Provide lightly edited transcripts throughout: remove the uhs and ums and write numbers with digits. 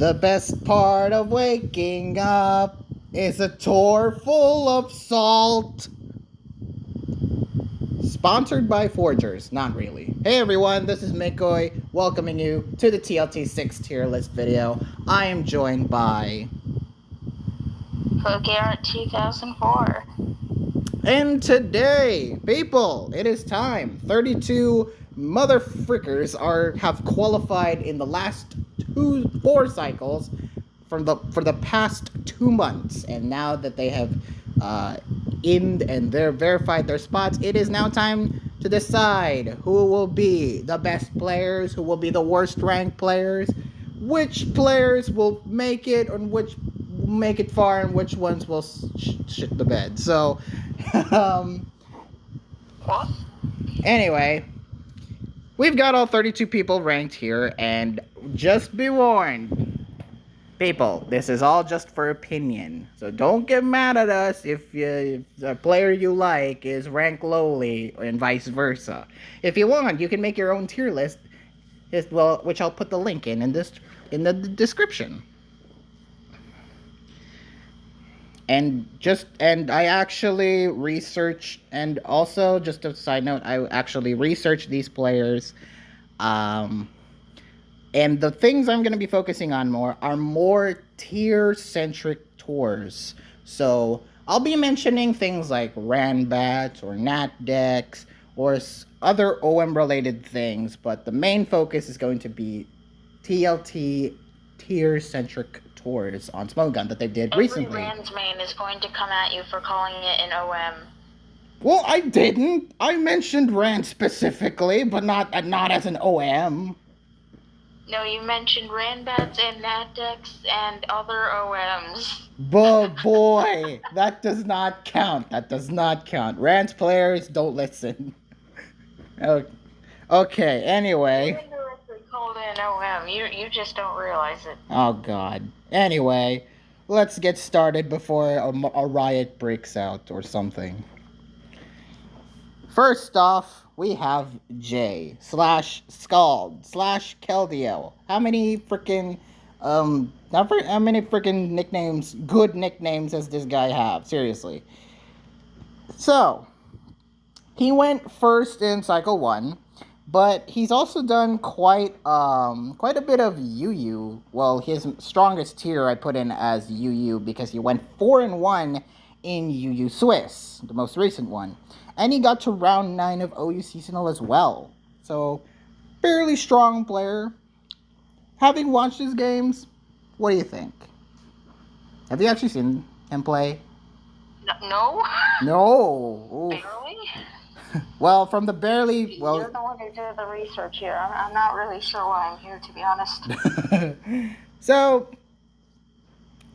The best part of waking up is a tour full of salt. Sponsored by Forgers, not really. Hey everyone, this is Mikoy, welcoming you to the TLT 6 tier list video. I am joined by... Garrett 2004. And today, people, it is time. 32 motherfrickers have qualified in the last 4 cycles for the past 2 months, and now that they have they're verified their spots, it is now time to decide who will be the best players, who will be the worst ranked players, which players will make it, and which make it far, and which ones will shit the bed. So, anyway, we've got all 32 people ranked here, and just be warned, people, this is all just for opinion. So don't get mad at us if the player you like is ranked lowly, and vice versa. If you want, you can make your own tier list, which I'll put the link in the description. And I actually researched, and also just a side note, I actually researched these players, and the things I'm going to be focusing on are more tier-centric tours. So I'll be mentioning things like Ranbats or Natdex or other OM-related things, but the main focus is going to be TLT tier-centric tours on Smoke Gun that they did recently. Every Rand's main is going to come at you for calling it an OM. Well, I didn't. I mentioned Rand specifically, but not as an OM. No, you mentioned Ranbats and Natdex and other OMs. But boy, that does not count. That does not count. Rand's players don't listen. Okay, anyway. You indirectly called it an OM. You just don't realize it. Oh, God. Anyway, let's get started before a riot breaks out or something. First off, we have J / Scald / Keldio. How many freaking nicknames, good nicknames, does this guy have? Seriously. So, he went first in Cycle 1, but he's also done quite a bit of UU. Well, his strongest tier I put in as UU because he went 4-1 in UU Swiss, the most recent one. And he got to round 9 of OU Seasonal as well. So, fairly strong player. Having watched his games, what do you think? Have you actually seen him play? No. No. Barely? Well, from the barely... Well, you're the one who did the research here. I'm not really sure why I'm here, to be honest. So,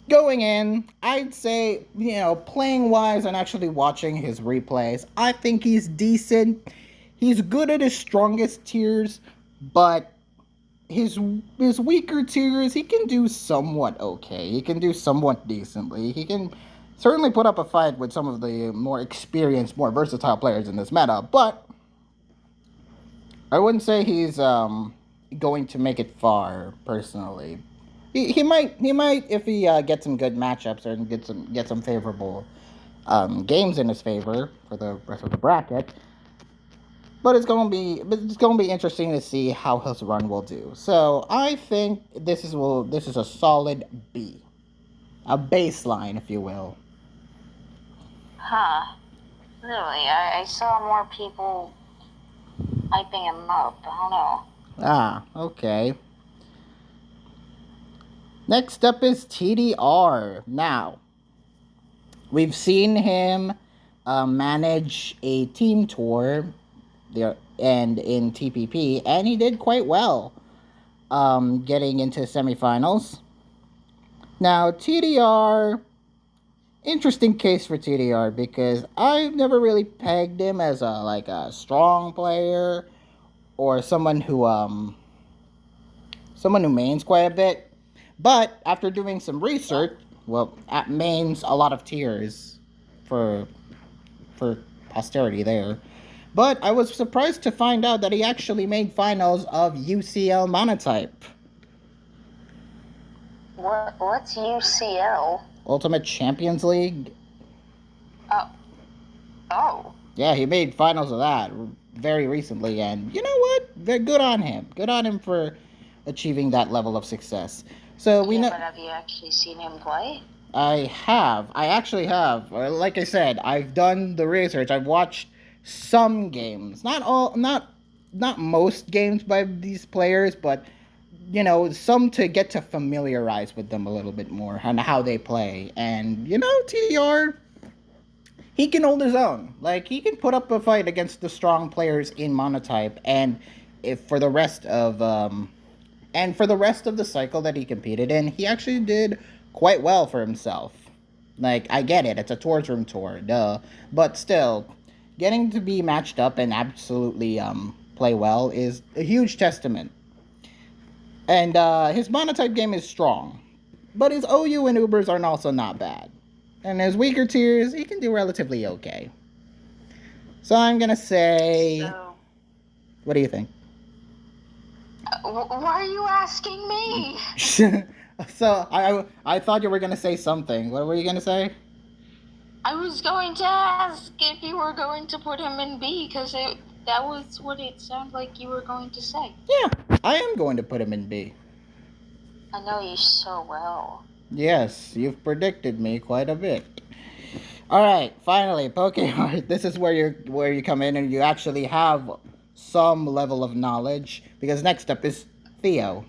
going in, I'd say, playing-wise and actually watching his replays, I think he's decent. He's good at his strongest tiers, but his weaker tiers, he can do somewhat okay. He can do somewhat decently. He can certainly put up a fight with some of the more experienced, more versatile players in this meta, but I wouldn't say he's going to make it far, personally. He might if he gets some good matchups and get some favorable games in his favor for the rest of the bracket. But it's gonna be interesting to see how his run will do. So I think this is a solid B, a baseline, if you will. Huh. Really? I saw more people hyping him up. I don't know. Ah, okay. Next up is TDR. Now, we've seen him manage a team tour and in TPP, and he did quite well getting into semifinals. Now, TDR, interesting case for TDR because I've never really pegged him as a strong player or someone who mains quite a bit. But after doing some research, at mains a lot of tiers for posterity there. But I was surprised to find out that he actually made finals of UCL Monotype. What's UCL? Ultimate Champions League. Oh, oh. Yeah, he made finals of that very recently, and you know what? Good on him. Good on him for achieving that level of success. So we Yeah, know. but have you actually seen him play? I have. I actually have. Like I said, I've done the research. I've watched some games. Not all. Not most games by these players, but some to get to familiarize with them a little bit more and how they play. And TDR, he can hold his own. Like he can put up a fight against the strong players in Monotype, and if for the rest of the cycle that he competed in, he actually did quite well for himself. Like I get it, it's a Tours Room tour, duh, but still, getting to be matched up and absolutely play well is a huge testament. And his Monotype game is strong, but his OU and Ubers are also not bad. And his weaker tiers, he can do relatively okay. So I'm gonna say, So, what do you think? why are you asking me? So I thought you were gonna say something. What were you gonna say? I was going to ask if you were going to put him in B, because that was what it sounded like you were going to say. Yeah, I am going to put him in B. I know you so well. Yes, you've predicted me quite a bit. All right, finally, Pokemon. This is where you come in and you actually have some level of knowledge because next up is Theo,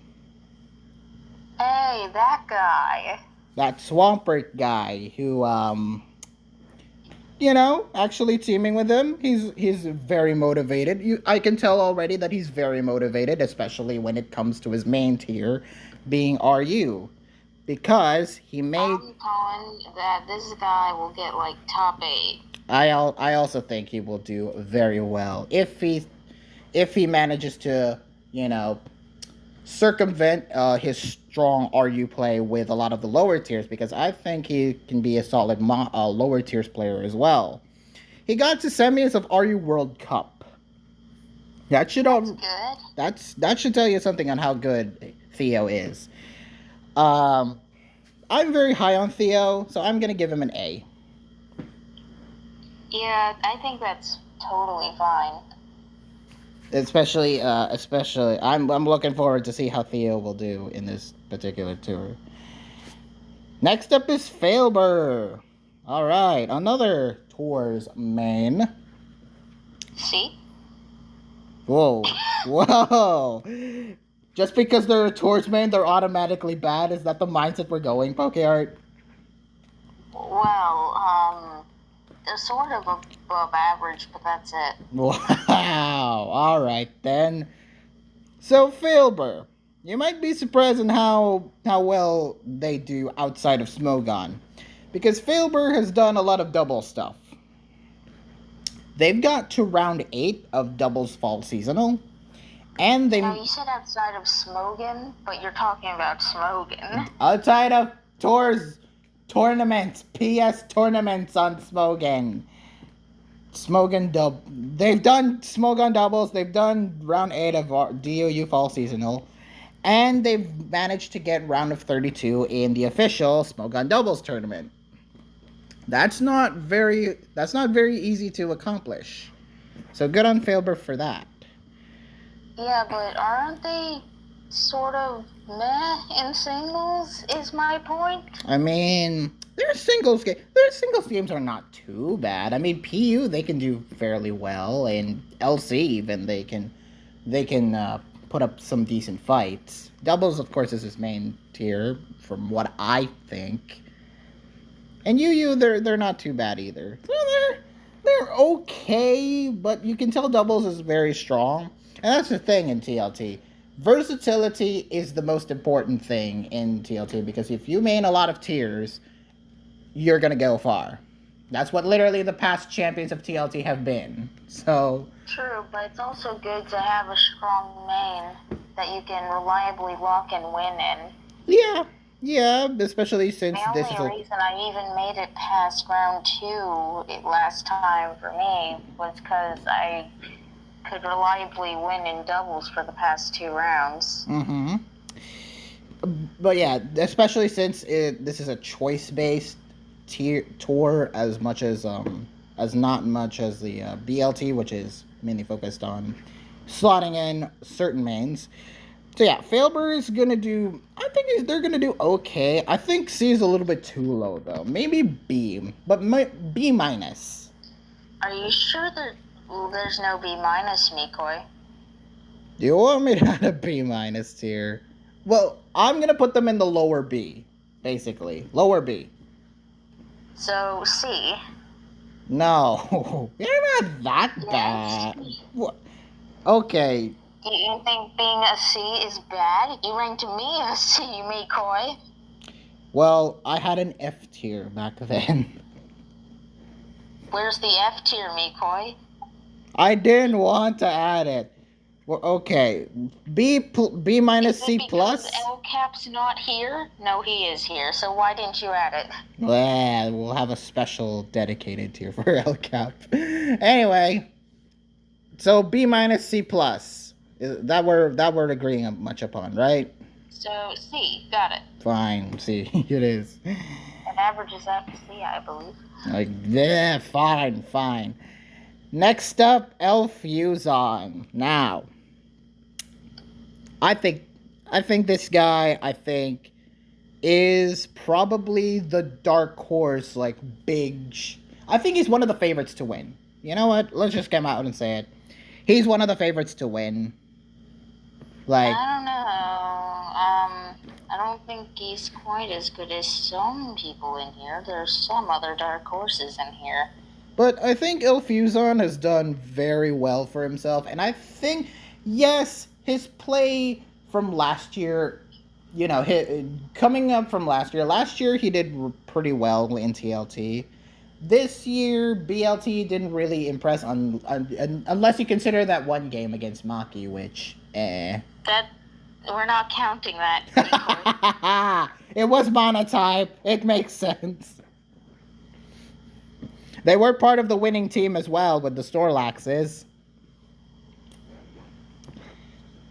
Hey, that guy. that Swampert guy who actually teaming with him. He's very motivated. I can tell already that he's very motivated, especially when it comes to his main tier being RU. Because he made I'm calling that this guy will get like top 8. I also think he will do very well if he manages to, you know, circumvent his strong RU play with a lot of the lower tiers because I think he can be a solid lower tiers player as well. He got to semis of RU World Cup. That should That's good. that should tell you something on how good Theo is. Um, I'm very high on Theo, so I'm gonna give him an A. Yeah, I think that's totally fine. Especially, I'm looking forward to see how Theo will do in this particular tour. Next up is Failbur. All right, another tours main. See? Whoa, whoa! Just because they're a tours main, they're automatically bad. Is that the mindset we're going, PokeArt? Well, they're sort of above average, but that's it. Wow. All right then. So Failbur, you might be surprised in how well they do outside of Smogon, because Failbur has done a lot of double stuff. They've got to round 8 of doubles fall seasonal, and Now, you said outside of Smogan, but you're talking about Smogan. outside of tours tournaments, PS tournaments on Smogon. They've done Smogon doubles. They've done round 8 of DOU fall seasonal, and they've managed to get round of 32 in the official Smogon doubles tournament. That's not very easy to accomplish. So good on Failbur for that. Yeah, but aren't they sort of meh in singles, is my point? I mean, their singles games are not too bad. I mean, PU they can do fairly well, and LC even they can put up some decent fights. Doubles, of course, is his main tier from what I think. And UU they're not too bad either. They're okay, but you can tell doubles is very strong. And that's the thing in TLT. Versatility is the most important thing in TLT because if you main a lot of tiers, you're gonna go far. That's what literally the past champions of TLT have been. So True, but it's also good to have a strong main that you can reliably lock and win in. yeah, especially since The this is only reason I even made it past round 2 last time for me was because I could reliably win in doubles for the past 2 rounds. Mm-hmm. But yeah, especially since this is a choice-based tour as not much as the BLT, which is mainly focused on slotting in certain mains. So yeah, Failbur is gonna do. I think they're gonna do okay. I think C is a little bit too low though. Maybe B, but B minus. Are you sure that there's no B minus, Mikoi? Do you want me to add a B minus tier? Well, I'm gonna put them in the lower B, basically lower B. So C. No, you're not that bad. Yes. What? Okay. Do you think being a C is bad? You ranked me a C, Mikoi. Well, I had an F tier back then. Where's the F tier, Mikoi? I didn't want to add it. Well, okay. B minus C plus. Because L Cap's not here? No, he is here. So why didn't you add it? Well, we'll have a special dedicated tier for LCAP. Anyway, so B minus C plus. That we're agreeing much upon, right? So C, got it. Fine. C, it is. It averages out to C, I believe. Like, yeah, fine. Next up, Elfuzon. Now, I think this guy, is probably the dark horse, like, I think he's one of the favorites to win. You know what? Let's just come out and say it. He's one of the favorites to win. Like, I don't know. I don't think he's quite as good as some people in here. There's some other dark horses in here. But I think Elfuzon has done very well for himself, and I think, yes, his play from last year, coming up from last year he did pretty well in TLT. This year, BLT didn't really impress unless you consider that one game against Maki, which, That we're not counting that. It was monotype. It makes sense. They were part of the winning team as well with the Storlaxes.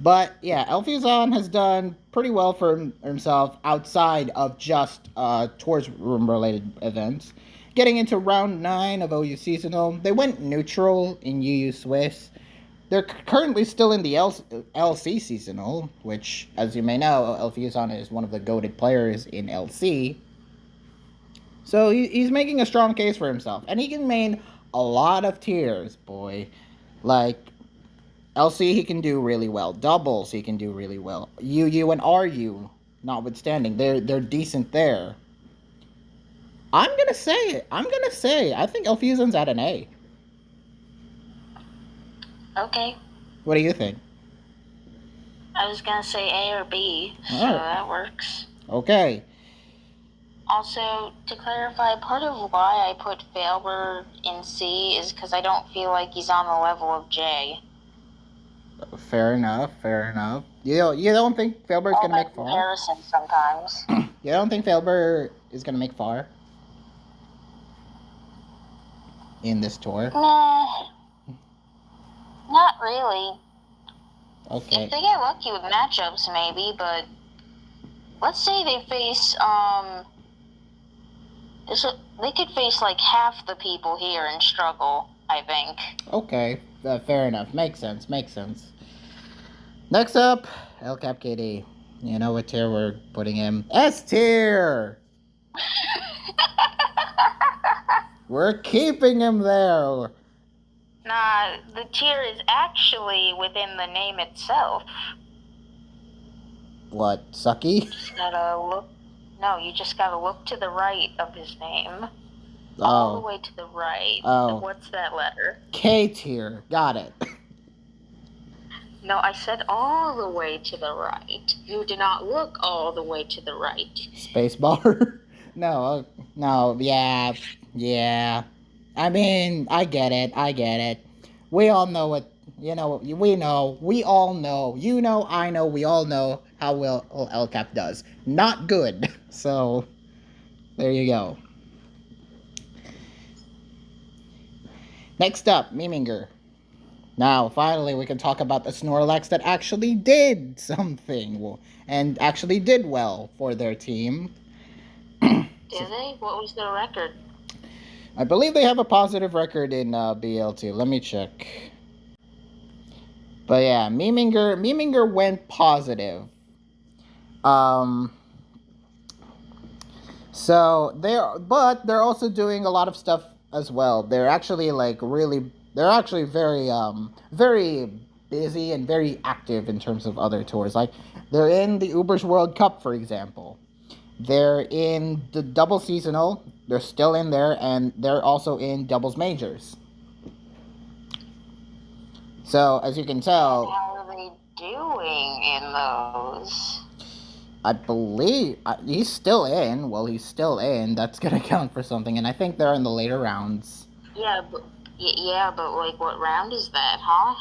But yeah, Elfuzon has done pretty well for himself outside of just tours room related events. Getting into round 9 of OU Seasonal, they went neutral in UU Swiss. They're currently still in the LC Seasonal, which, as you may know, Elfuzon is one of the goated players in LC. So he's making a strong case for himself. And he can main a lot of tiers, boy. Like, LC he can do really well. Doubles he can do really well. UU and RU, notwithstanding, they're decent there. I'm gonna say it. I think Elfuzon's at an A. Okay. What do you think? I was gonna say A or B, so that works. Okay. Also, to clarify, part of why I put Failbur in C is because I don't feel like he's on the level of J. Fair enough. You don't think Failbur's gonna make far? Comparison sometimes. You don't think Failbur is gonna make far in this tour? Nah, not really. Okay. If they get lucky with matchups, maybe, but let's say they face they could face like half the people here and struggle, I think. Okay, fair enough. Makes sense. Next up, El Cap KD. You know what tier we're putting him? S tier! We're keeping him there. Nah, the tier is actually within the name itself. What, Sucky? No, you just gotta look to the right of his name. All the way to the right. Oh. What's that letter? K tier. Got it. No, I said all the way to the right. You did not look all the way to the right. Spacebar? No, yeah. I mean, I get it. We all know what, we all know. You know, I know, we all know how well LCAP does. Not good. So, there you go. Next up, Miminger. Now, finally, we can talk about the Snorlax that actually did something and actually did well for their team. Did they? What was their record? I believe they have a positive record in BLT. Let me check. But yeah, Miminger went positive. Um, but they're also doing a lot of stuff as well. They're actually they're actually very busy and very active in terms of other tours. Like they're in the Ubers World Cup, for example. They're in the double seasonal. They're still in there, and they're also in doubles majors. So as you can tell, how are they doing in those? I believe he's still in. Well, he's still in. That's gonna count for something, and I think they're in the later rounds. Yeah, but like, what round is that, huh?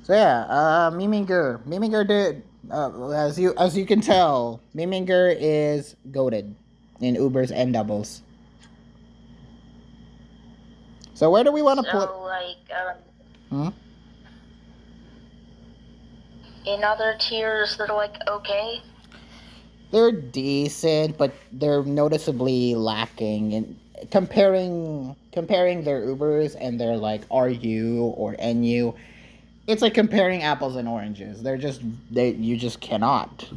So yeah, Miminger did. As you can tell, Miminger is goated in Ubers and doubles. So where do we want to put? Hmm? In other tiers, they're like okay. They're decent, but they're noticeably lacking in comparing their Ubers and their like RU or NU. It's like comparing apples and oranges. You just cannot.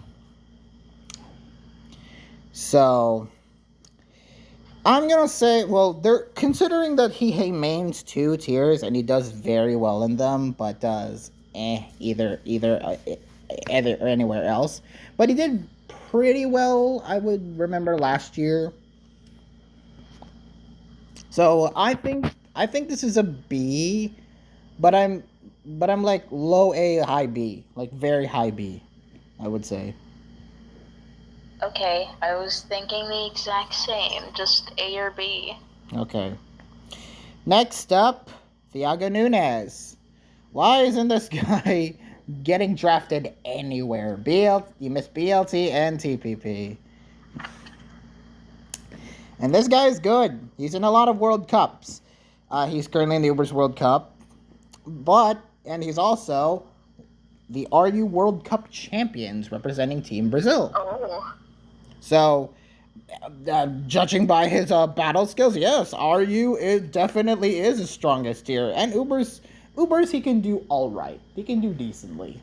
So I'm gonna say, well, they're considering that he mains 2 tiers and he does very well in them, but does either or anywhere else. But he did pretty well, I would remember last year. So I think this is a B, but I'm like low A, high B, like very high B, I would say. Okay, I was thinking the exact same, just A or B. Okay. Next up, Thiago Nunes. Why isn't this guy getting drafted anywhere? You missed BLT and TPP. And this guy is good. He's in a lot of World Cups. He's currently in the Ubers World Cup. And he's also the RU World Cup champions representing Team Brazil. Oh. So, judging by his battle skills, yes, RU definitely is his strongest tier. And Ubers, he can do all right. He can do decently.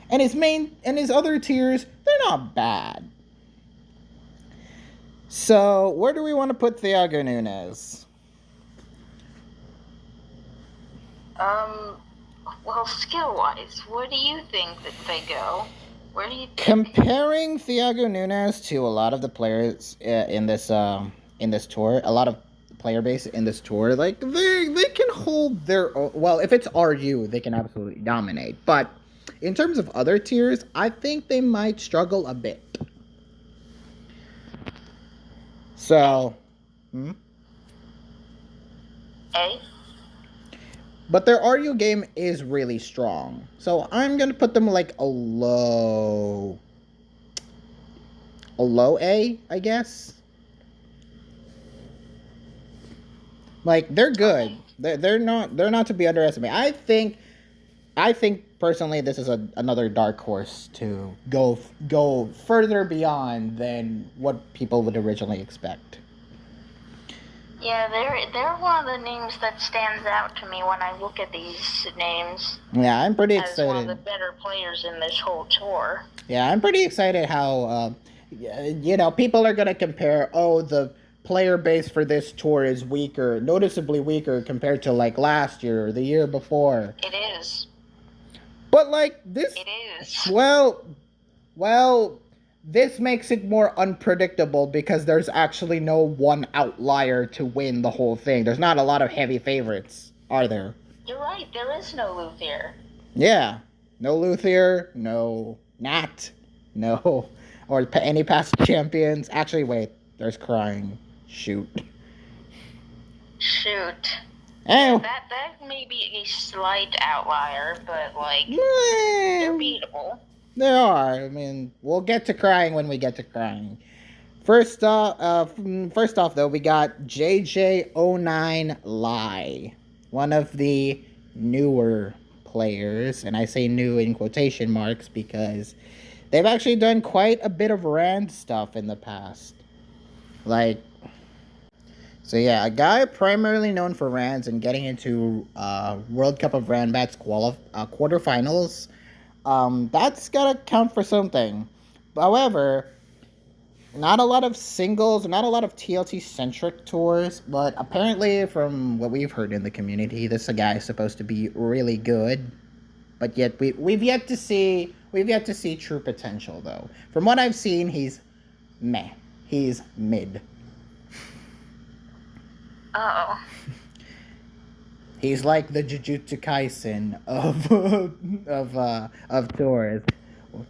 And his other tiers, they're not bad. So, where do we want to put Thiago Nunes? Well, skill-wise, where do you think that they go? Where do you think? Comparing Thiago Nunes to a lot of the players in this tour, a lot of player base in this tour, like they can hold their own. Well, if it's RU, they can absolutely dominate. But in terms of other tiers, I think they might struggle a bit. So, A? But their RU game is really strong. So I'm going to put them like a low A, I guess. Like they're good. They're not to be underestimated. I think personally this is another dark horse to go further beyond than what people would originally expect. Yeah, they're one of the names that stands out to me when I look at these names. Yeah, I'm pretty excited. As one of the better players in this whole tour. Yeah, I'm pretty excited how people are gonna compare. Oh, the player base for this tour is weaker, noticeably weaker compared to like last year or the year before. It is. But like this. It is. Well, this makes it more unpredictable because there's actually no one outlier to win the whole thing. There's not a lot of heavy favorites, are there? You're right, there is no Luthier. Yeah, no Luthier, no Nat, no, or any past champions. Actually, wait, there's Crying. Shoot. Yeah, that may be a slight outlier, but like they're beatable. They are. I mean, we'll get to Crying when we get to Crying. First off, though, we got JJ09 Lie. one of the newer players, and I say new in quotation marks because they've actually done quite a bit of Rand stuff in the past. Like, so yeah, a guy primarily known for Rands and getting into World Cup of Randbats quarterfinals. That's gotta count for something. However, not a lot of singles, not a lot of TLT centric tours, but apparently, from what we've heard in the community, this guy is supposed to be really good. But yet we've yet to see true potential though. From what I've seen, he's meh. He's mid. Oh. He's like the Jujutsu Kaisen of tours.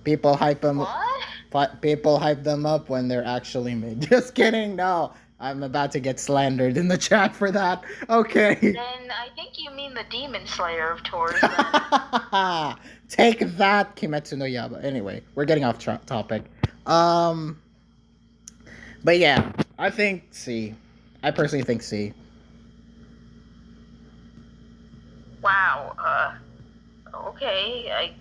People hype him. What? People hype them up when they're actually mid. Just kidding. No, I'm about to get slandered in the chat for that. Okay. Then I think you mean the Demon Slayer of tours. Then. Take that, Kimetsu no Yaiba. Anyway, we're getting off topic. But yeah, I think C. I personally think C. Wow. Okay.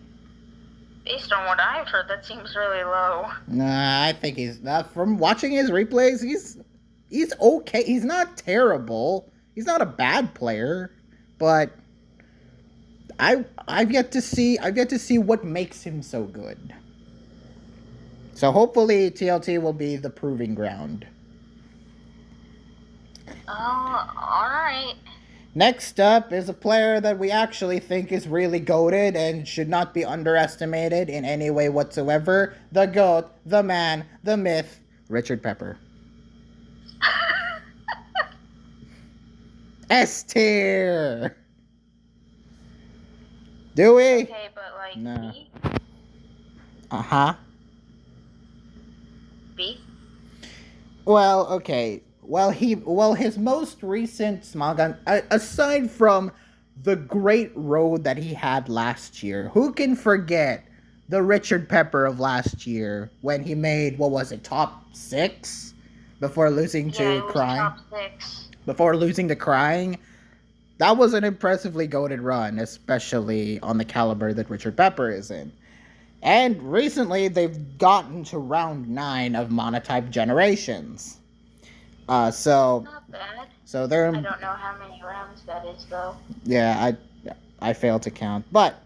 Based on what I've heard, that seems really low. Nah, I think he's from watching his replays. He's okay. He's not terrible. He's not a bad player, but I've yet to see what makes him so good. So hopefully TLT will be the proving ground. Oh, alright. Next up is a player that we actually think is really goated and should not be underestimated in any way whatsoever. The GOAT, the man, the myth, Richard Pepper. S tier. Do we? Okay, but like No. B? Uh-huh. B? Well, okay. His most recent Smogon, aside from the great road that he had last year, who can forget the Richard Pepper of last year when he made, what was it, top 6 before losing to Crying? Top 6. Before losing to Crying. That was an impressively goated run, especially on the caliber that Richard Pepper is in. And recently, they've gotten to round 9 of Monotype Generations. So not bad. So they're. I don't know how many rounds that is though. Yeah, I failed to count, but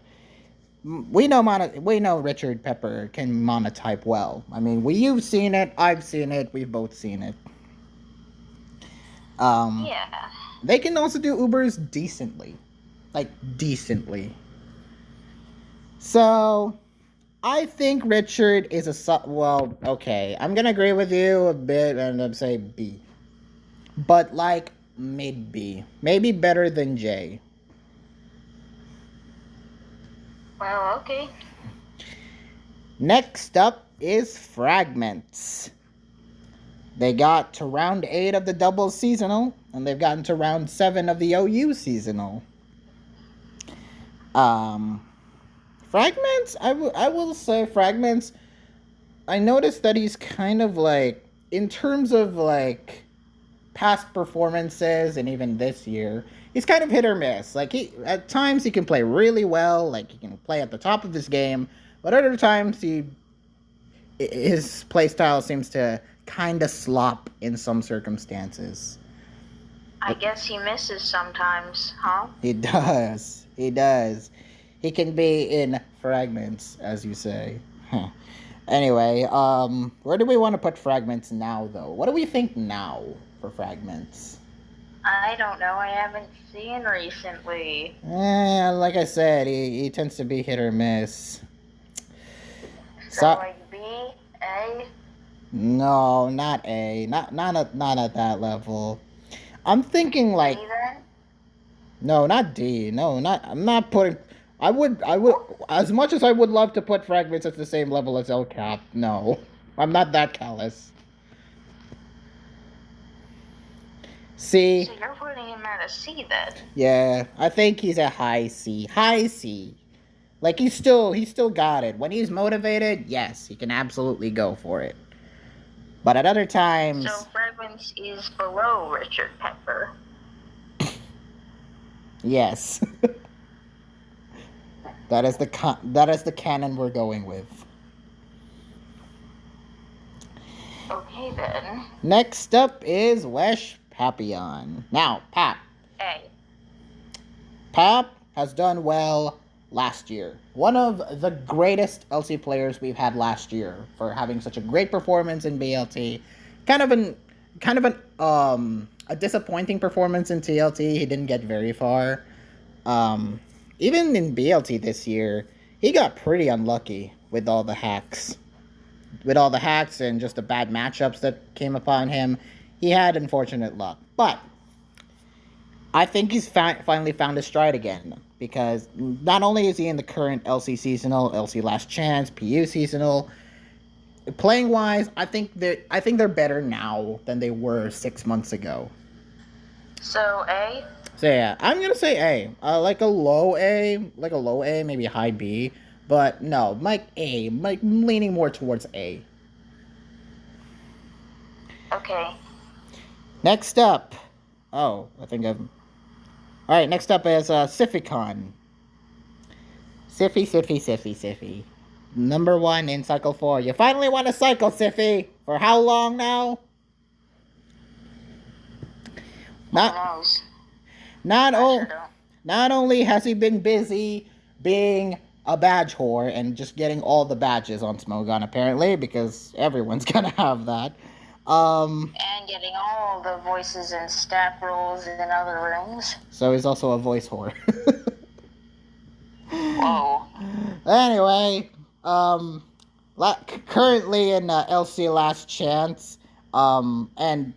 we know Richard Pepper can monotype well. I mean, you've seen it, I've seen it, we've both seen it. Yeah. They can also do Ubers decently, decently. So I think Richard is okay. I'm gonna agree with you a bit and I'm say B. But mid B. Maybe better than J. Well, okay. Next up is Fragments. They got to round 8 of the double seasonal, and they've gotten to round 7 of the OU seasonal. Fragments, I will say Fragments, I noticed that he's kind of in terms of past performances and even this year, he's kind of hit or miss. At times he can play really well, he can play at the top of his game, but other times his play style seems to kind of slop in some circumstances. I guess he misses sometimes, huh? He does. He can be in Fragments, as you say. Huh. Anyway, where do we want to put Fragments now, though? What do we think now for Fragments? I don't know. I haven't seen recently. Like I said, he tends to be hit or miss. So B, A? No, not A. Not at that level. I'm thinking D then? No, not D. No, I'm not putting. I would, as much as I would love to put Fragments at the same level as El Cap, no. I'm not that callous. C. So you're putting him at a C then? Yeah, I think he's a high C. High C. He's still got it. When he's motivated, yes, he can absolutely go for it. But at other times... So Fragments is below Richard Pepper. Yes. that is the canon we're going with. Okay then. Next up is Wesh Papillon. Now, A. Pap has done well last year. One of the greatest LC players we've had last year for having such a great performance in BLT. Kind of an a disappointing performance in TLT. He didn't get very far. Even in BLT this year, he got pretty unlucky with all the hacks. With all the hacks and just the bad matchups that came upon him, he had unfortunate luck. But I think he's finally found his stride again, because not only is he in the current LC seasonal, LC Last Chance, PU seasonal, playing wise, I think they're better now than they were 6 months ago. So A. So yeah, I'm gonna say A. Like a low A, maybe a high B, but no, like A, like leaning more towards A. Okay. Next up, I think I've. All right, next up is Sificon. Siffy. Number 1 in Cycle 4. You finally won a cycle, Siffy. For how long now? Who knows? Not only has he been busy being a badge whore and just getting all the badges on Smogon, apparently, because everyone's gonna have that. And getting all the voices and staff roles in other rooms. So he's also a voice whore. Whoa. Anyway, currently in LC Last Chance, and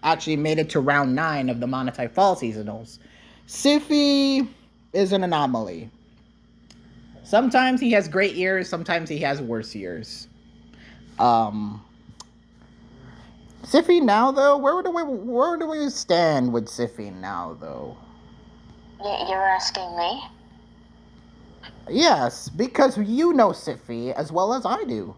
actually made it to round 9 of the Monotype Fall seasonals. Siffy is an anomaly. Sometimes he has great years, sometimes he has worse years. Siffy now, though, where do we stand with Siffy now, though? You're asking me? Yes, because you know Siffy as well as I do.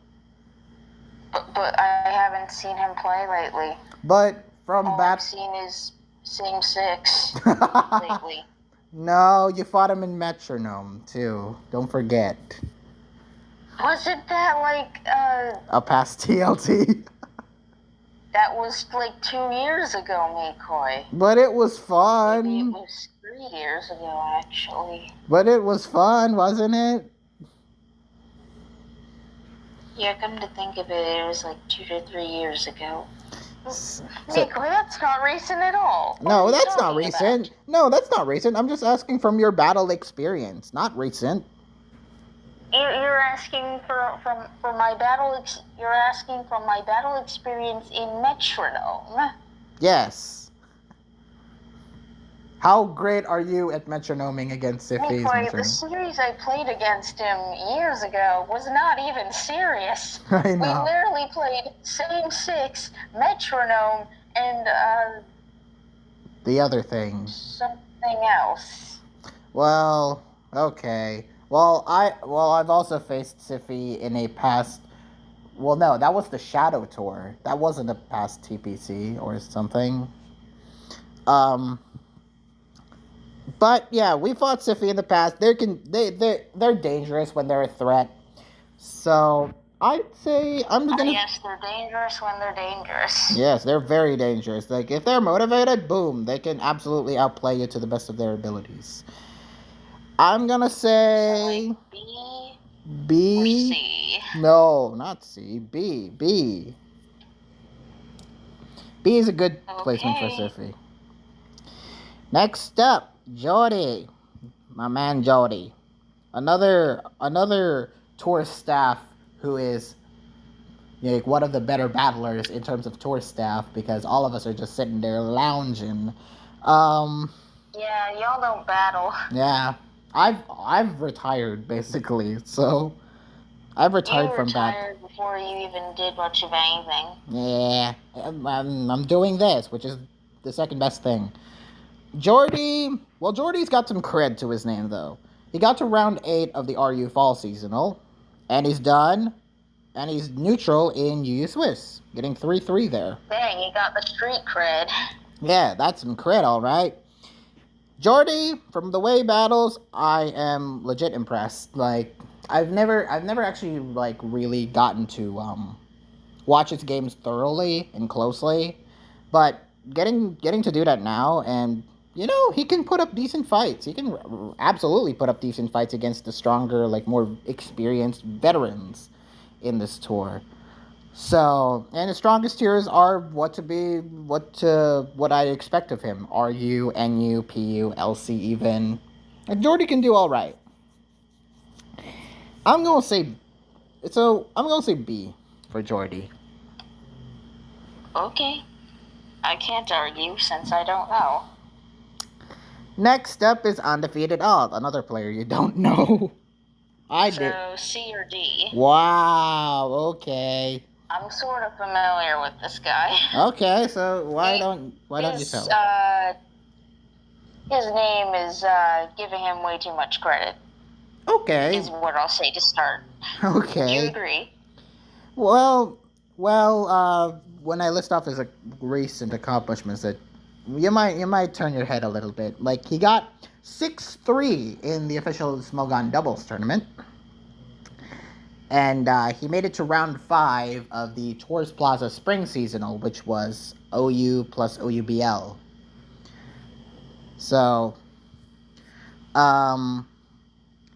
But I haven't seen him play lately. But from all I've seen is Sing 6 lately. No, you fought him in Metronome, too. Don't forget. Wasn't that like, a past TLT? That was like 2 years ago, Mikoi. But it was fun. Maybe it was 3 years ago, actually. But it was fun, wasn't it? Yeah, come to think of it, it was like 2 to 3 years ago. Mikoi, that's not recent at all. No, that's not recent. About? No, that's not recent. I'm just asking from your battle experience, not recent. You're asking from my battle. You're asking from my battle experience in Metronome. Yes. How great are you at metronoming against Siffy's Metronome? The series I played against him years ago was not even serious. I know. We literally played Same 6, Metronome, and the other thing. Something else. Well, okay. Well, I've also faced Siffy in a past. Well, no, that was the Shadow Tour. That wasn't a past TPC or something. But yeah, we fought Siffy in the past. They're dangerous when they're a threat. So I'd say Yes, they're dangerous when they're dangerous. Yes, they're very dangerous. Like if they're motivated, boom, they can absolutely outplay you to the best of their abilities. I'm gonna say like B or C. No, not C. B. B is a good placement for Siffy. Next up, Jordy. My man Jordy. Another tour staff who is like one of the better battlers in terms of tour staff, because all of us are just sitting there lounging. Yeah, y'all don't battle. Yeah. I've retired basically, so I've retired from that. You retired before you even did much of anything. Yeah, I'm doing this, which is the second best thing. Jordy's got some cred to his name though. He got to round 8 of the RU Fall seasonal, and he's done, and he's neutral in UU Swiss, getting 3-3 there. Dang, he got the street cred. Yeah, that's some cred, all right. Jordy, from the way battles, I am legit impressed. Like I've never actually like really gotten to watch his games thoroughly and closely, but getting to do that now, and he can put up decent fights. He can absolutely put up decent fights against the stronger, like more experienced veterans in this tour. So, and his strongest tiers are what I expect of him. RU, NU, PU, LC even. And Jordy can do all right. I'm gonna say I'm gonna say B for Jordy. Okay. I can't argue since I don't know. Next up is Undefeated Alt, another player you don't know. I did. So C or D. Wow. Okay. I'm sort of familiar with this guy. Okay. So why don't you tell? His name is giving him way too much credit. Okay. Is what I'll say to start. Okay. Do you agree? Well, when I list off his recent accomplishments, that you might turn your head a little bit. Like he got 6-3 in the official Smogon doubles tournament, and he made it to round 5 of the Tours Plaza Spring Seasonal, which was OU plus OUBL. So,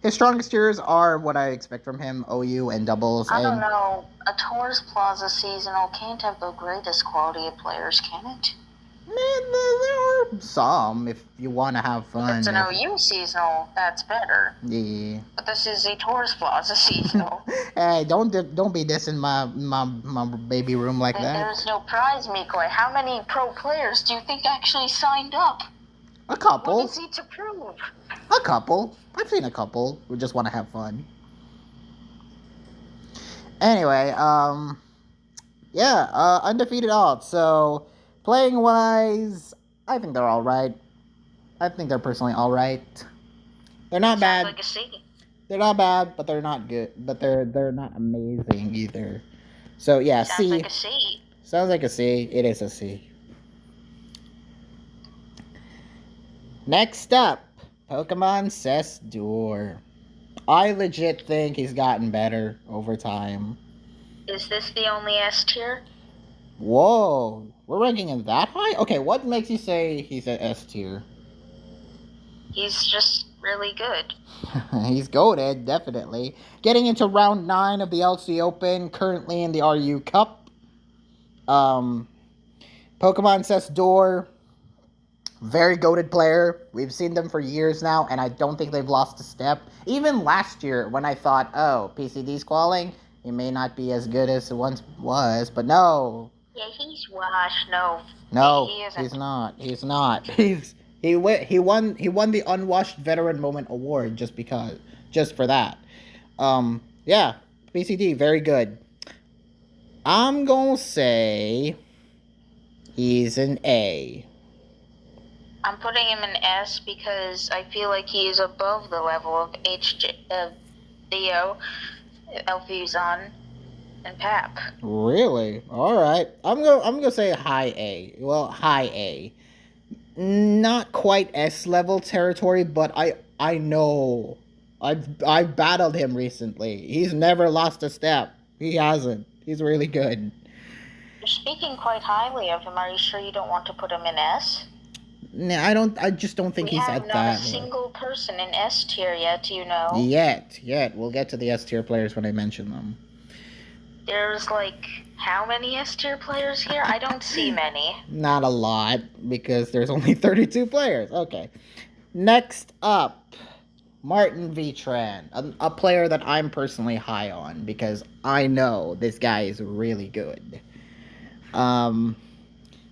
his strongest tiers are what I expect from him, OU and doubles. I don't know. A Tours Plaza Seasonal can't have the greatest quality of players, can it? There are some if you want to have fun. If it's an OU seasonal, that's better. Yeah. But this is a Tours Plaza seasonal. Hey, don't be dissing my baby room like that. There's no prize, Mikoi. How many pro players do you think actually signed up? A couple. What is he to prove? A couple. I've seen a couple who just want to have fun. Anyway, undefeated odds. So, playing wise, I think they're all right. I think they're personally all right. They're not bad. Sounds like a C. They're not bad, but they're not good. But they're not amazing either. So yeah, Sounds C. like a C. Sounds like a C. It is a C. Next up, Pokemon Cessdor. I legit think he's gotten better over time. Is this the only S tier? Whoa, we're ranking him that high? Okay, what makes you say he's at S tier? He's just really good. He's goated, definitely. Getting into round 9 of the LC Open, currently in the RU Cup. Pokemon Cessdor, very goated player. We've seen them for years now, and I don't think they've lost a step. Even last year, when I thought, oh, PCD's qualing, he may not be as good as it once was, but no. Yeah, he's washed. No. No, he isn't. he's not. He's not. He won the Unwashed Veteran Moment Award just for that. Yeah, PCD, very good. I'm gonna say he's an A. I'm putting him in S because I feel like he is above the level of Theo, Elfuzon, and Pap. Really? All right. I'm gonna say high A. Well, high A. Not quite S level territory, but I know. I've battled him recently. He's never lost a step. He hasn't. He's really good. You're speaking quite highly of him. Are you sure you don't want to put him in S? Nah, I just don't think he's at that. We have not a single person in S tier yet, you know. Yet. We'll get to the S tier players when I mention them. There's like how many S tier players here? I don't see many. Not a lot, because there's only 32 players. Okay. Next up, Martin Vitran, a player that I'm personally high on because I know this guy is really good.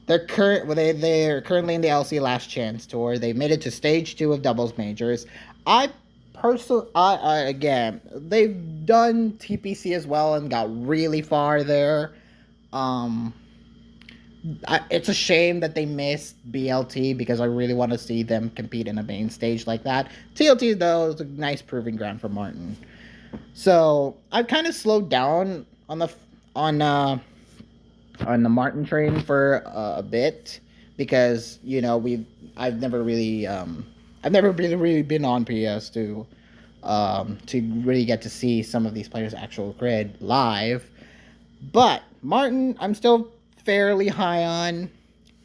They're currently in the LC Last Chance Tour. They made it to Stage 2 of Doubles Majors. Again, they've done TPC as well and got really far there. It's a shame that they missed BLT because I really want to see them compete in a main stage like that. TLT, though, is a nice proving ground for Martin. So I've kind of slowed down on the Martin train for a bit because I've never really I've never really been on PS to really get to see some of these players' actual grid live. But Martin, I'm still fairly high on.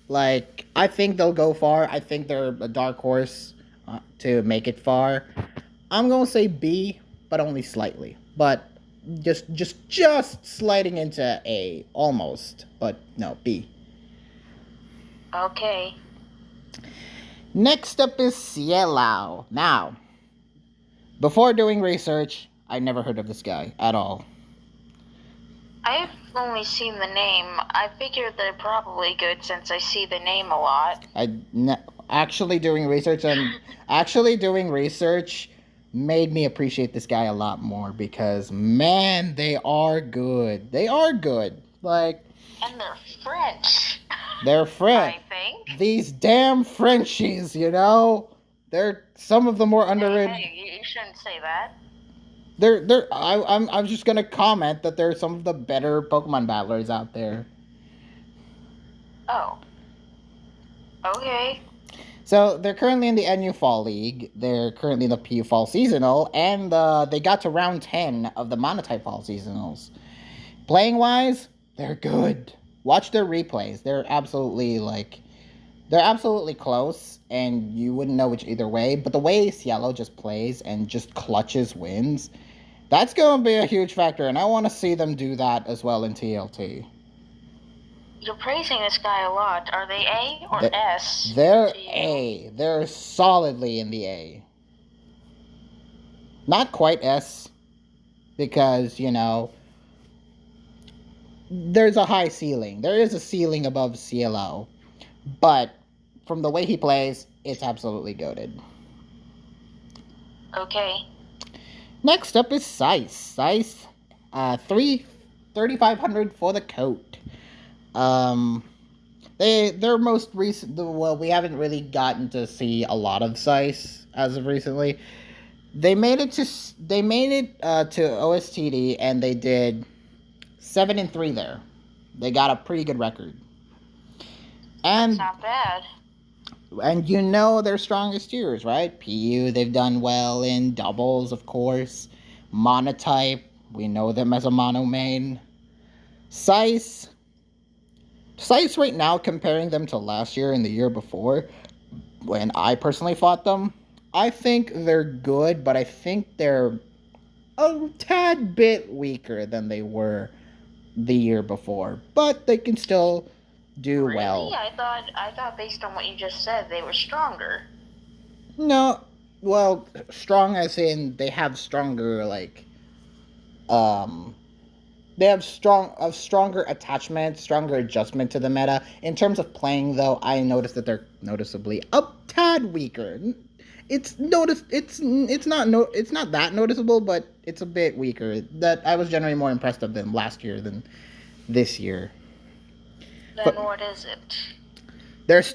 Like, I think they'll go far. I think they're a dark horse to make it far. I'm gonna say B, but only slightly. But just sliding into A, almost. But no, B. Okay. Next up is Cielao. Now, before doing research, I never heard of this guy at all. I've only seen the name. I figured they're probably good since I see the name a lot. Actually doing research made me appreciate this guy a lot more because man, they are good. They are good. Like, And they're French. they're French. I think. These damn Frenchies, you know, they're some of the more underrated. Hey, you shouldn't say that. I'm just gonna comment that they're some of the better Pokemon battlers out there. Oh. Okay. So they're currently in the NU Fall League. They're currently in the PU Fall Seasonal, and they got to round 10 of the Monotype Fall Seasonals. Playing wise, they're good. Watch their replays. They're absolutely close, and you wouldn't know which either way. But the way Cielo just plays and just clutches wins, that's going to be a huge factor, and I want to see them do that as well in TLT. You're praising this guy a lot. Are they A or S? They're A. They're solidly in the A. Not quite S, because, you know, there's a high ceiling. There is a ceiling above Cielo, but from the way he plays, it's absolutely goated. Okay. Next up is Sice. Sice, 3,500 for the coat. Their most recent. Well, we haven't really gotten to see a lot of Sice as of recently. They made it to OSTD and they did 7-3 there. They got a pretty good record. And that's not bad. And you know their strongest tiers, right? PU, they've done well in doubles, of course. Monotype, we know them as a mono main. Sice right now, comparing them to last year and the year before, when I personally fought them, I think they're good, but I think they're a tad bit weaker than they were the year before. But they can still do really? well. I thought based on what you just said, they were stronger. No, well, strong as in they have stronger they have stronger attachment, stronger adjustment to the meta. In terms of playing, though, I noticed that they're noticeably a tad weaker. It's not that noticeable, but it's a bit weaker. That I was generally more impressed of them last year than this year. Then what is it?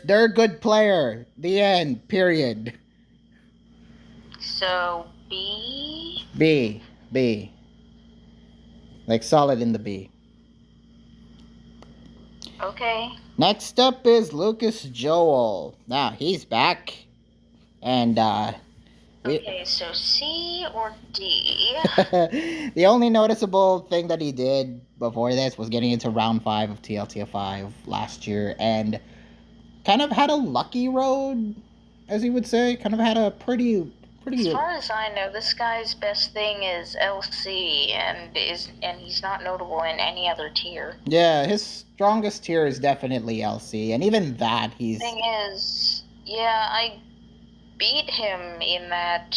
They're a good player. The end. Period. So B. B. Like solid in the B. Okay. Next up is Lucas Joel. Now he's back, and okay, so C or D? the only noticeable thing that he did before this was getting into round 5 of TLT5 last year, and kind of had a lucky road, as you would say. Kind of had a pretty. As far as I know, this guy's best thing is LC, and he's not notable in any other tier. Yeah, his strongest tier is definitely LC, and even that he's. Thing is, yeah, I beat him in that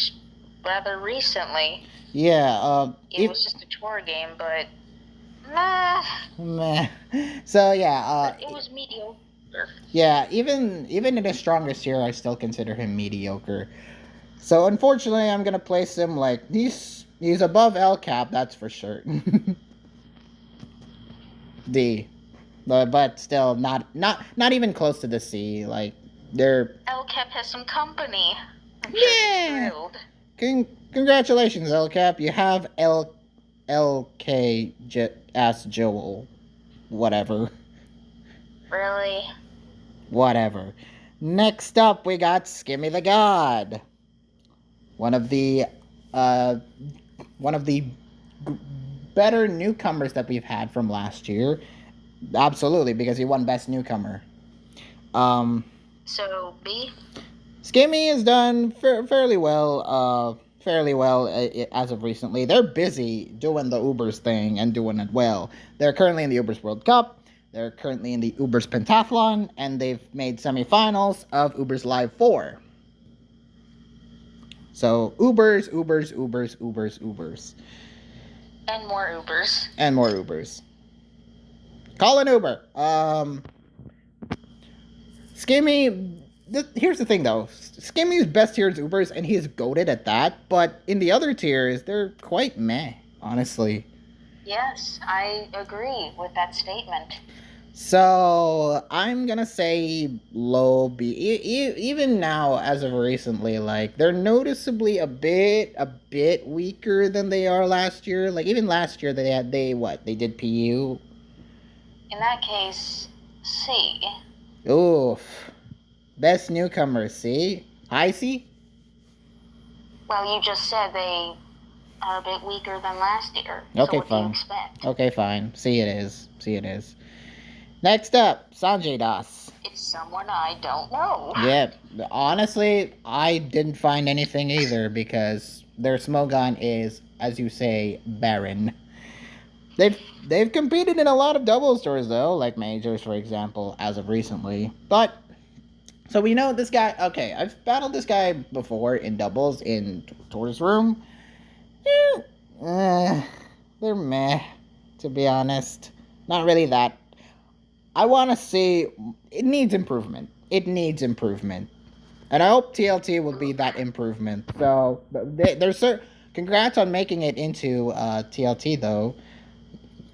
rather recently. Yeah, it was just a tour game, but meh. So yeah, it was mediocre. Yeah, even in his strongest tier, I still consider him mediocre. So unfortunately, I'm gonna place him like he's above L cap, that's for sure. D, but still not even close to the C. Like they're L cap has some company. I'm sure he's thrilled. Congratulations, L cap. You have LK ass Joel, whatever. Really? Whatever. Next up, we got Skimmy the God. One of the uh, one of the better newcomers that we've had from last year. Absolutely, because he won Best Newcomer. So B. Skimmy has done fairly well. Fairly well as of recently. They're busy doing the Ubers thing and doing it well. They're currently in the Ubers World Cup. They're currently in the Ubers Pentathlon, and they've made semifinals of Ubers Live 4. So Ubers, Ubers, Ubers, Ubers, Ubers. And more Ubers. And more Ubers. Call an Uber. Skimmy, here's the thing though. Skimmy's best tier is Ubers, and he's goated at that. But in the other tiers, they're quite meh, honestly. Yes, I agree with that statement. So I'm gonna say low B. Even now, as of recently, like they're noticeably a bit weaker than they are last year. Like even last year, they did PU. In that case, C. Oof. Best newcomer, C. High C. Well, you just said they are a bit weaker than last year. Okay, so what fine. do you expect? Okay, fine. C it is. C it is. Next up, Sanjay Das. It's someone I don't know. Yeah, honestly, I didn't find anything either because their Smogon is, as you say, barren. They've competed in a lot of doubles tours though, like majors for example, as of recently. But so we know this guy. Okay, I've battled this guy before in doubles in Tour's room. They're meh, to be honest. Not really that. I want to see. It needs improvement. It needs improvement, and I hope TLT will be that improvement. So there's congrats on making it into TLT though.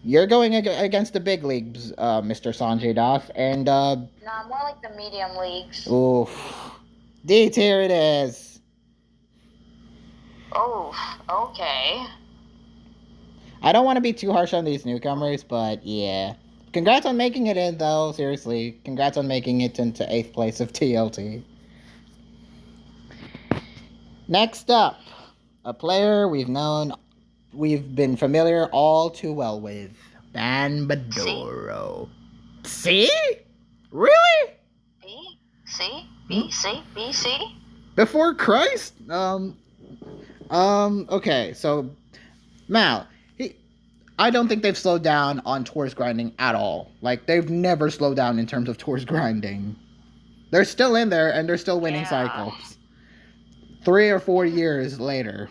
You're going against the big leagues, Mr. Sanjay Das, and No, more like the medium leagues. oof, D tier it is. Oh, okay. I don't want to be too harsh on these newcomers, but yeah. Congrats on making it in, though. Seriously, congrats on making it into 8th place of TLT. Next up, a player we've been familiar all too well with, Banbadoro. See? Really? B, C, B, C, B, C. Before Christ? Okay, so Mal, I don't think they've slowed down on tours grinding at all. Like, they've never slowed down in terms of tours grinding. They're still in there, and they're still winning cycles. 3 or 4 years later.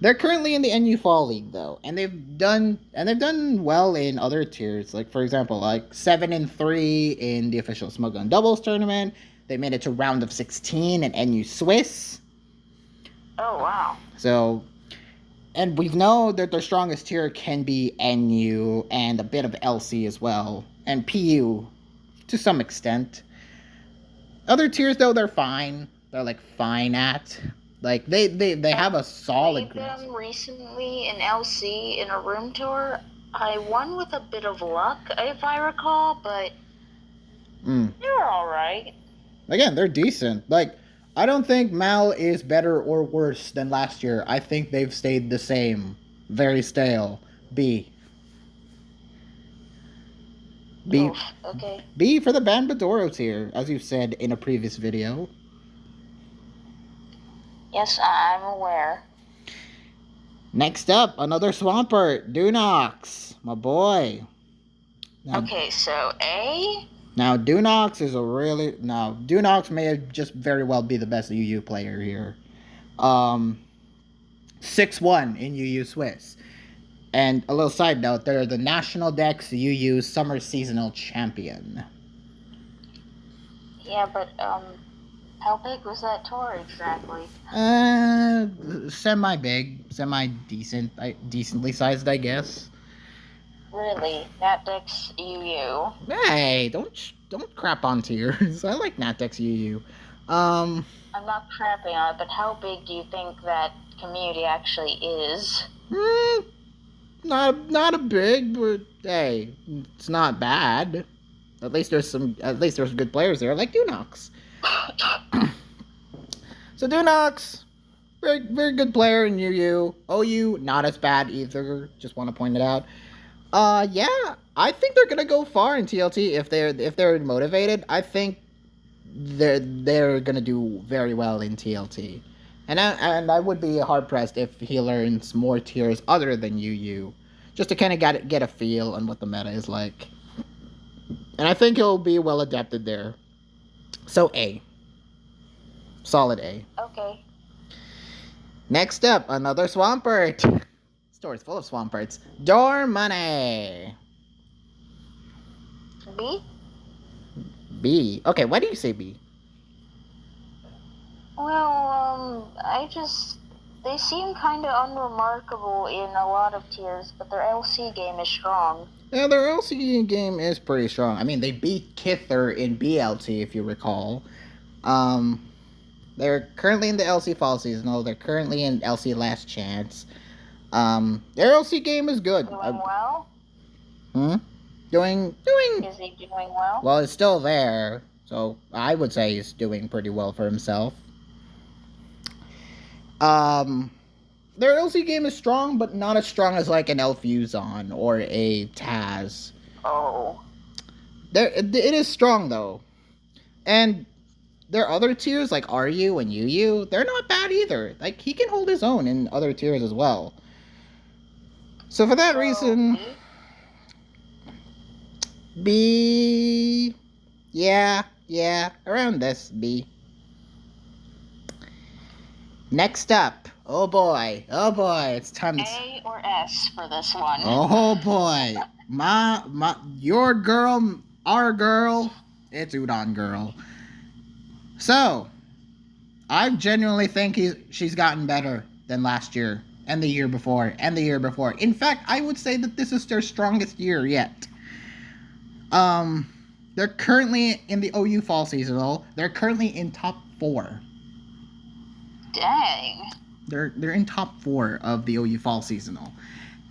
They're currently in the NU Fall League, though, and they've done well in other tiers. Like, for example, like 7-3 in the official Smoke Gun Doubles tournament. They made it to round of 16 in NU Swiss. Oh, wow. So, and we know that their strongest tier can be NU and a bit of LC as well, and PU to some extent. Other tiers, though, they're fine. They're like fine at. Like they have a solid. I played them recently in LC in a room tour. I won with a bit of luck, if I recall, but they were all right. Again, they're decent. Like, I don't think Mal is better or worse than last year. I think they've stayed the same. Very stale. B. B. Oof, okay. B for the Banbadoro tier, as you said in a previous video. Yes, I'm aware. Next up, another Swampert, Dunox, my boy. Now, okay, so A. Now Dunox Dunox may just very well be the best UU player here. 6-1 in UU Swiss. And a little side note, they're the National Dex UU Summer Seasonal Champion. Yeah, but how big was that tour exactly? Semi-big, semi-decent, decently sized, I guess. Really, NatDex UU. Hey, don't crap on tiers. I like NatDex UU. I'm not crapping on it, but how big do you think that community actually is? Not a big, but hey, it's not bad. At least there's good players there, like Dunox. So Dunox, very good player in UU. OU, not as bad either. Just want to point it out. Yeah, I think they're gonna go far in TLT if they're motivated. I think they're gonna do very well in TLT, and I would be hard pressed if he learns more tiers other than UU, just to kind of get a feel on what the meta is like. And I think he'll be well adapted there. So A, solid A. Okay. Next up, another Swampert. Store's full of Swamperts. Door Money. B? B. Okay, why do you say B? Well, they seem kind of unremarkable in a lot of tiers, but their LC game is strong. Yeah, their LC game is pretty strong. I mean, they beat Kither in BLT, if you recall. They're currently in the LC Fall Seasonal. They're currently in LC Last Chance. Their LC game is good. Doing well? Doing... Is he doing well? Well, it's still there, so I would say he's doing pretty well for himself. Their LC game is strong, but not as strong as like an Elfuzon or a Taz. Oh. It is strong though, and their other tiers like RU and UU, they're not bad either. Like he can hold his own in other tiers as well. So for that reason, B, yeah, around this B. Next up, oh boy, it's time to... A or S for this one. Oh boy, your girl, our girl, it's Udon Girl. So, I genuinely think she's gotten better than last year, and the year before, and the year before. In fact, I would say that this is their strongest year yet. They're currently in the OU Fall Seasonal. They're currently in top 4. Dang. They're in top 4 of the OU Fall Seasonal.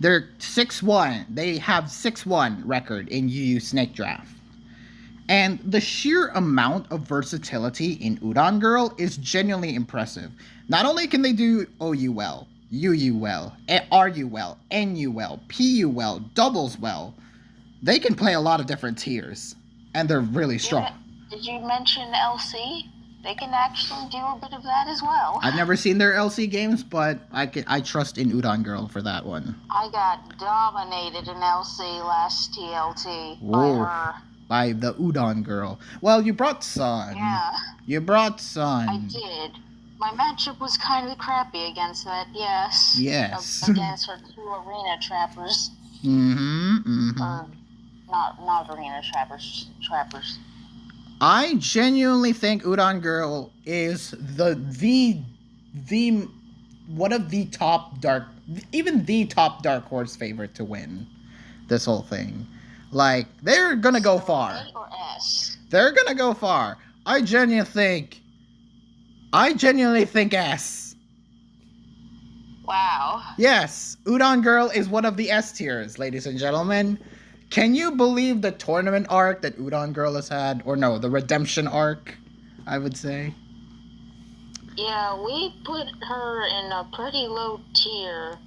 They're 6-1. They have 6-1 record in UU Snake Draft. And the sheer amount of versatility in Udon Girl is genuinely impressive. Not only can they do OU well, UU well, RU well, NU well, PU well, doubles well, they can play a lot of different tiers. And they're really strong. Did you mention LC? They can actually do a bit of that as well. I've never seen their LC games, but I trust in Udon Girl for that one. I got dominated in LC last TLT by her. By the Udon Girl. Well, you brought Sun. Yeah. You brought Sun. I did. My matchup was kind of crappy against that, yes. Yes. Against her 2 arena trappers. Not arena trappers. I genuinely think Udon Girl is the one of the top dark horse favorite to win this whole thing. Like, they're gonna go far. A or S? They're gonna go far. I genuinely think S. Wow. Yes, Udon Girl is one of the S tiers, ladies and gentlemen. Can you believe the tournament arc that Udon Girl has had? Or no, the redemption arc, I would say. Yeah, we put her in a pretty low tier,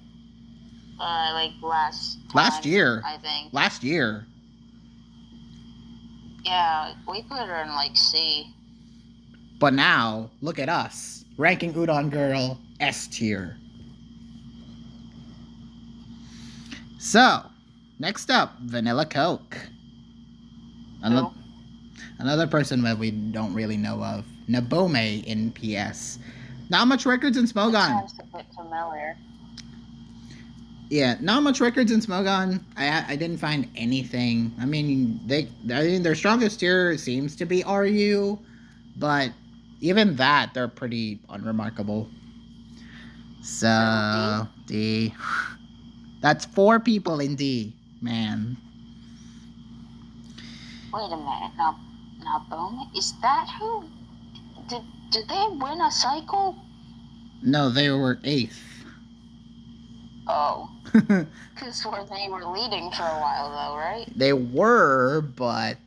last year, I think. Last year. Yeah, we put her in, C. But now, look at us, ranking Udon Girl S tier. So, next up, Vanilla Coke. Another person that we don't really know of. Nabome in PS. Not much records in Smogon. Sounds a bit familiar. Yeah, not much records in Smogon. I didn't find anything. I mean, their strongest tier seems to be RU, but even that, they're pretty unremarkable. So, D. That's 4 people in D, man. Wait a minute, now Bowman, is that who? Did they win a cycle? No, they were 8th. Oh. Because they were leading for a while, though, right? They were, but,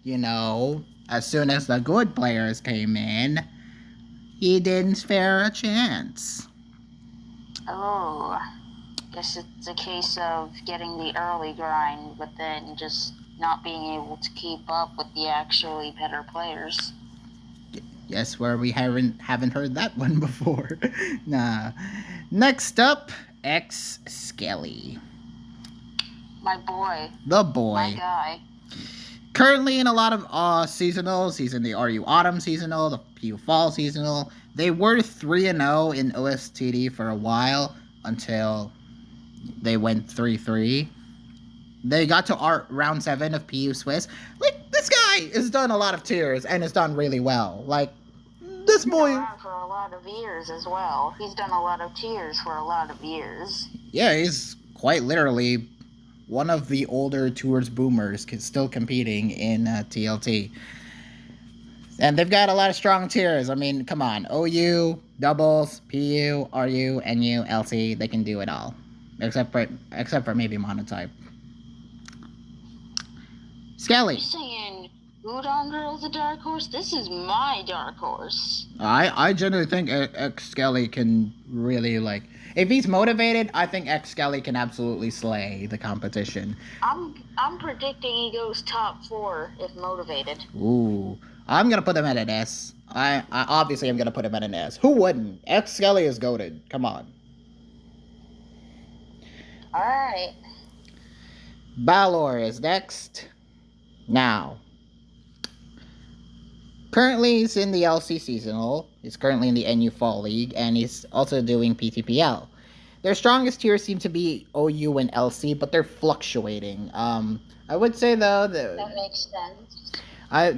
as soon as the good players came in, he didn't spare a chance. Oh. Guess it's a case of getting the early grind, but then just not being able to keep up with the actually better players. Yes, where we haven't heard that one before. Nah. Next up, X Skelly. My boy. The boy. My guy. Currently in a lot of seasonals. He's in the RU Autumn seasonal, the PU Fall seasonal. They were 3-0 in OSTD for a while until they went 3-3. They got to round 7 of PU Swiss. Like, this guy has done a lot of tiers and has done really well. Like, this boy... He's been around for a lot of years as well. He's done a lot of tiers for a lot of years. Yeah, he's quite literally one of the older tours boomers still competing in TLT. And they've got a lot of strong tiers. I mean, come on. OU, doubles, PU, RU, NU, LT, they can do it all. Except for maybe Monotype. Skelly. You're saying Udon Girl's a dark horse? This is my dark horse. I generally think X Skelly can really, like... If he's motivated, I think X Skelly can absolutely slay the competition. I'm predicting he goes top 4 if motivated. Ooh. I'm going to put him at an S. I obviously am going to put him at an S. Who wouldn't? X Skelly is goated. Come on. Alright. Balor is next. Now. Currently, he's in the LC Seasonal. He's currently in the NU Fall League. And he's also doing PTPL. Their strongest tiers seem to be OU and LC, but they're fluctuating. I would say, though... That makes sense.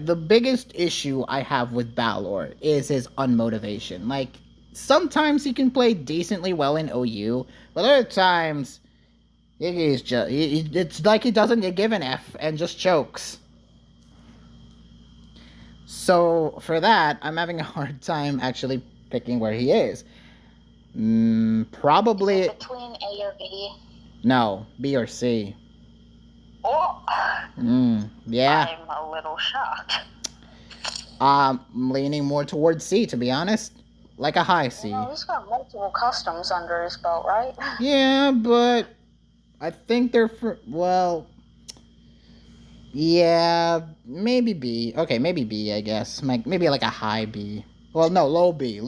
The biggest issue I have with Balor is his unmotivation. Like, sometimes he can play decently well in OU, but other times he's just it's like he doesn't give an F and just chokes. So for that, I'm having a hard time actually picking where he is. Probably is it between A or B. No, B or C. Oh. Yeah. I'm a little shocked. I'm leaning more towards C, to be honest. Like a high C. He's got multiple customs under his belt, right? Yeah, but I think they're yeah, maybe B. Okay, maybe B, I guess. Maybe like a high B. Well, no, low B,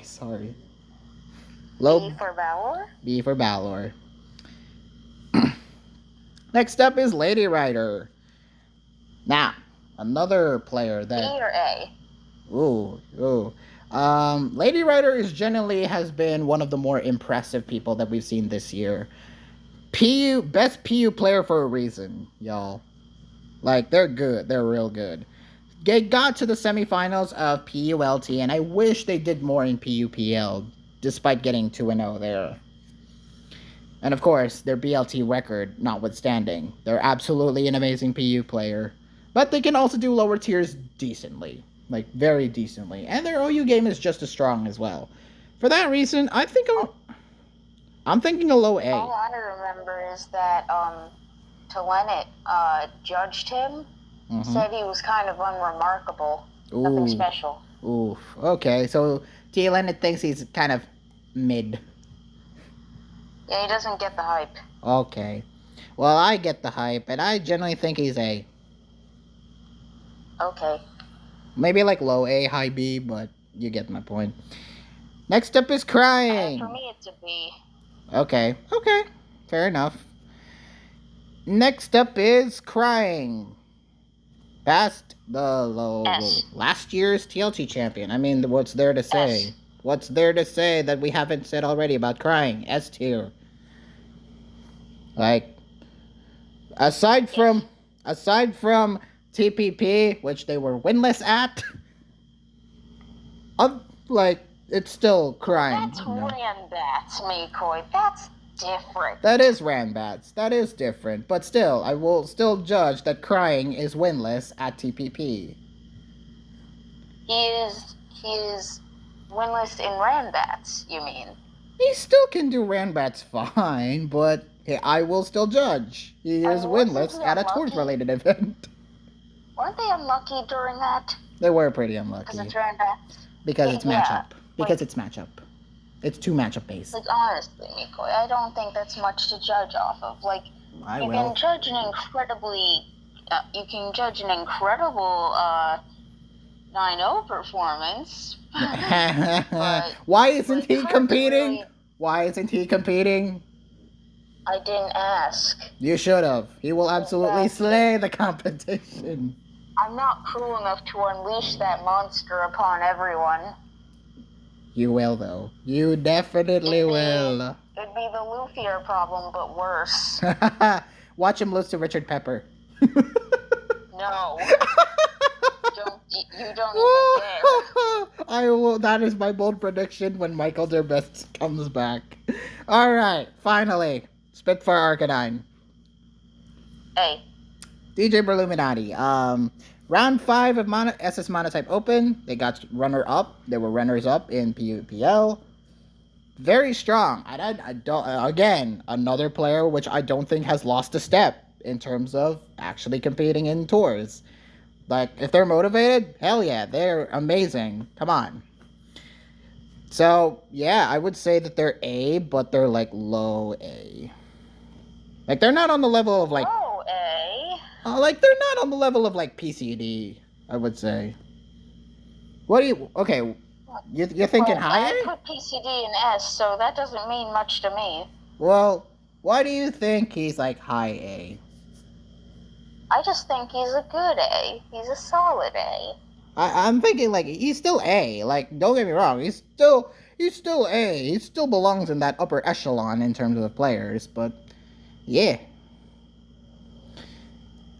sorry. B for Balor? B for Balor. Next up is Lady Rider. Now, another player that... B or A? Ooh. Lady Rider has been one of the more impressive people that we've seen this year. Best PU player for a reason, y'all. Like, they're good. They're real good. They got to the semifinals of PULT, and I wish they did more in PUPL, despite getting 2-0 there. And of course, their BLT record notwithstanding, they're absolutely an amazing PU player. But they can also do lower tiers decently. Like, very decently. And their OU game is just as strong as well. For that reason, I'm thinking a low A. All I remember is that Tlt judged him, said he was kind of unremarkable. Ooh. Nothing special. Oof. Okay, so Tlt thinks he's kind of mid. Yeah, he doesn't get the hype. Okay. Well, I get the hype, and I generally think he's A. Okay. Maybe like low A, high B, but you get my point. Next up is Crying. For me, it's a B. Okay. Fair enough. Next up is Crying. Past the last year's TLT champion. I mean, what's there to say? S. What's there to say that we haven't said already about Crying? S tier. Like, aside from TPP, which they were winless at, it's still Crying. That's Ranbats, Mikoi. That's different. That is Ranbats. That is different. But still, I will still judge that Crying is winless at TPP. He is winless in Ranbats, you mean? He still can do Ranbats fine, but hey, I will still judge. He is winless Wasn't he at a tour unlucky? related event. Weren't they unlucky during that? They were pretty Because unlucky. it's Ranbats? Because it's Yeah, matchup. Because like- it's matchup. It's 2 matchup based. Like, honestly, Mikoi, I don't think that's much to judge off of. Like, I you will. can judge an incredibly, 9-0 performance. But Why isn't he hard to competing? really- Why isn't he competing? I didn't ask. You should have. He will absolutely Exactly. slay the competition. I'm not cruel enough to unleash that monster upon everyone. You will, though. You definitely will. It'd be the Luthier problem, but worse. Watch him lose to Richard Pepper. No. You don't even care. I will. That is my bold prediction when Michael Derbest comes back. All right, finally, Spitfire Arcanine, Hey, DJ Berluminati. Round 5 of SS Monotype Open. They got runner up. They were runners up in PUPL. Very strong. I don't. Again, another player which I don't think has lost a step in terms of actually competing in tours. Like, if they're motivated, hell yeah, they're amazing. Come on. So, yeah, I would say that they're A, but they're, like, low A. Like, they're not on the level of, like... oh, A. Like, they're not on the level of, like, PCD, I would say. What do you... Okay, you're thinking high I A? put PCD in S, so that doesn't mean much to me. Well, why do you think he's, like, high A? I just think he's a good A. He's a solid A. I'm thinking, like, he's still A. Like, don't get me wrong, he's still A. He still belongs in that upper echelon in terms of the players, but yeah.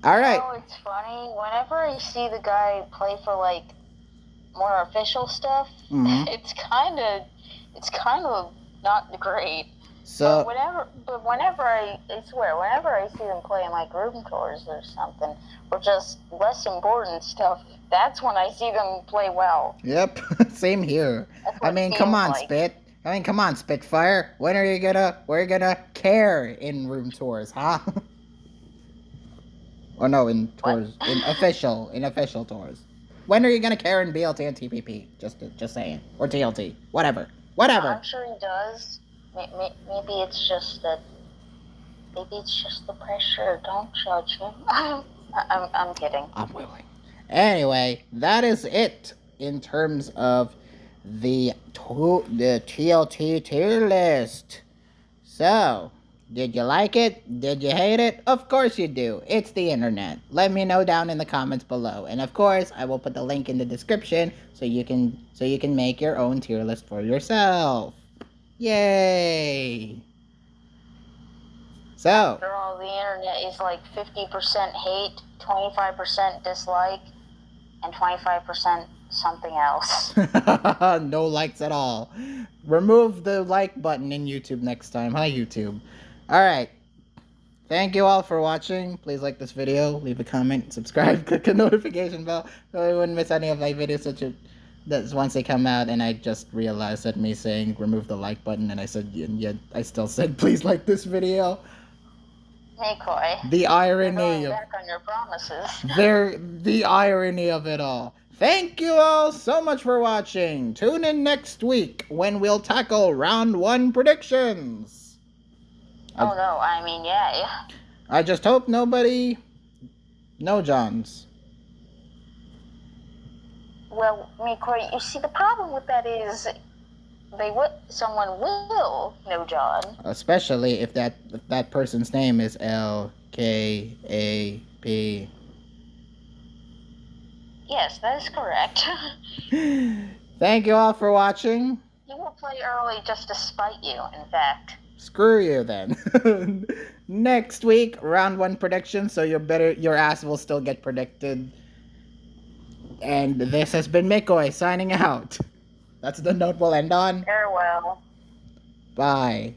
Alright. Oh, it's funny. Whenever I see the guy play for, like, more official stuff, it's kind of not great. So, But whenever I swear, whenever I see them play in like room tours or something, or just less important stuff, that's when I see them play well. yep, same here. That's what I mean, it come feels on, come on, Spitfire. When are you gonna care in room tours, huh? Or no, in tours, in official tours. When are you gonna care in BLT and TPP? Just saying, or TLT, whatever. I'm sure he does. Maybe it's just that. Maybe it's just the pressure. Don't judge him. I'm kidding. I'm willing. Anyway, that is it in terms of the TLT tier list. So, did you like it? Did you hate it? Of course you do. It's the internet. Let me know down in the comments below. And of course, I will put the link in the description so you can make your own tier list for yourself. Yay! So, After all, the internet is like 50% hate, 25% dislike, and 25% something else. no likes at all. Remove the like button in YouTube next time. Hi, YouTube. Alright. Thank you all for watching. Please like this video, leave a comment, subscribe, click the notification bell so you wouldn't miss any of my videos that's once they come out. And I just realized that me saying remove the like button and I said, and yet I still said please like this video. Mikoi. The irony You're going of back on your promises. the irony of it all. Thank you all so much for watching. Tune in next week when we'll tackle round 1 predictions. Oh no, I mean, yay. I just hope nobody no Johns. Well, Mikoi, you see, the problem with that is someone will know John. Especially if that person's name is LKAP. Yes, that is correct. Thank you all for watching. He will play early just to spite you, in fact. Screw you then. Next week, round 1 prediction, so your ass will still get predicted. And this has been Mikoi signing out. That's the note we'll end on. Farewell. Bye.